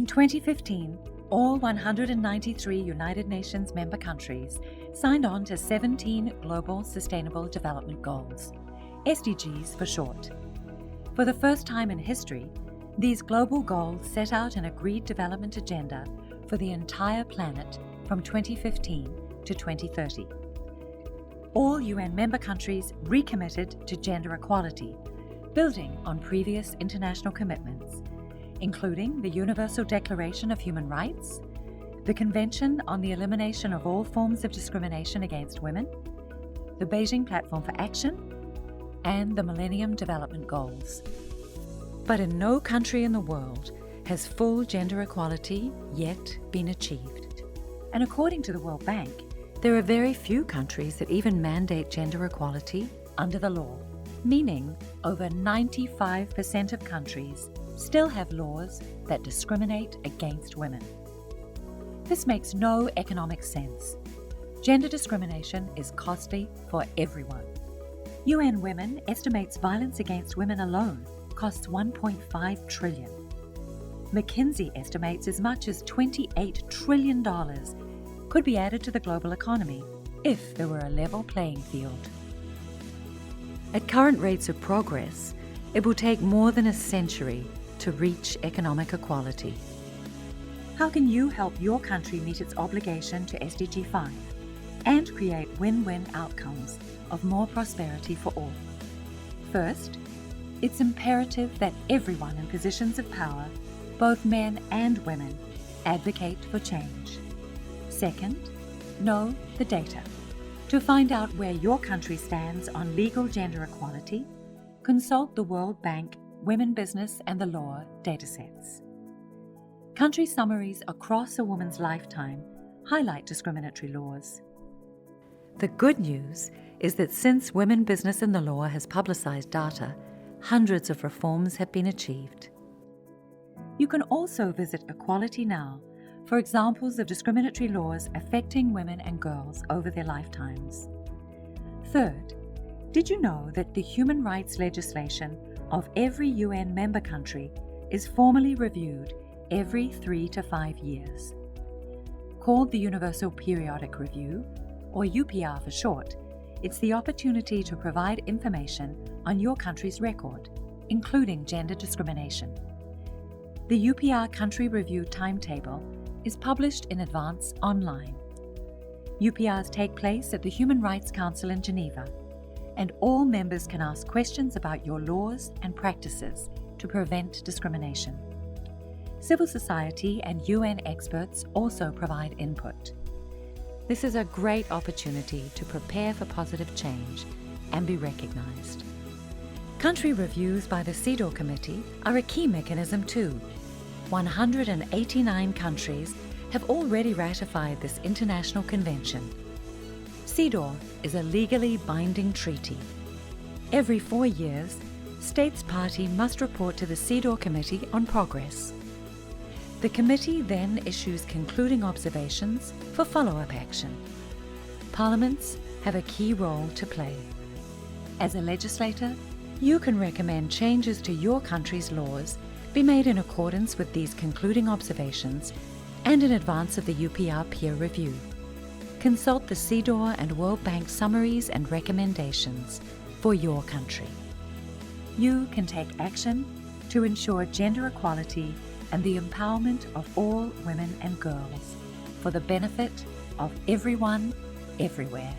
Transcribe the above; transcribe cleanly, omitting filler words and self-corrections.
2015, all 193 United Nations member countries signed on to 17 Global Sustainable Development Goals, SDGs for short. For the first time in history, these global goals set out an agreed development agenda for the entire planet from 2015 to 2030. All UN member countries recommitted to gender equality, building on previous international commitments, including the Universal Declaration of Human Rights, the Convention on the Elimination of All Forms of Discrimination Against Women, the Beijing Platform for Action, and the Millennium Development Goals. But in no country in the world has full gender equality yet been achieved. And according to the World Bank, there are very few countries that even mandate gender equality under the law, meaning over 95% of countries still have laws that discriminate against women. This makes no economic sense. Gender discrimination is costly for everyone. UN Women estimates violence against women alone costs $1.5 trillion. McKinsey estimates as much as $28 trillion could be added to the global economy if there were a level playing field. At current rates of progress, it will take more than a century to reach economic equality. How can you help your country meet its obligation to SDG-5 and create win-win outcomes of more prosperity for all? First, it's imperative that everyone in positions of power, both men and women, advocate for change. Second, know the data. To find out where your country stands on legal gender equality, consult the World Bank Women, Business and the Law datasets. Country summaries across a woman's lifetime highlight discriminatory laws. The good news is that since Women, Business and the Law has publicized data, hundreds of reforms have been achieved. You can also visit Equality Now for examples of discriminatory laws affecting women and girls over their lifetimes. Third, did you know that the human rights legislation of every UN member country is formally reviewed every 3 to 5 years? Called the Universal Periodic Review, or UPR for short, it's the opportunity to provide information on your country's record, including gender discrimination. The UPR Country Review Timetable is published in advance online. UPRs take place at the Human Rights Council in Geneva, and all members can ask questions about your laws and practices to prevent discrimination. Civil society and UN experts also provide input. This is a great opportunity to prepare for positive change and be recognized. Country reviews by the CEDAW Committee are a key mechanism too. 189 countries have already ratified this international convention. CEDAW is a legally binding treaty. Every 4 years, states party must report to the CEDAW Committee on progress. The committee then issues concluding observations for follow-up action. Parliaments have a key role to play. As a legislator, you can recommend changes to your country's laws be made in accordance with these concluding observations and in advance of the UPR peer review. Consult the CEDAW and World Bank summaries and recommendations for your country. You can take action to ensure gender equality and the empowerment of all women and girls for the benefit of everyone, everywhere.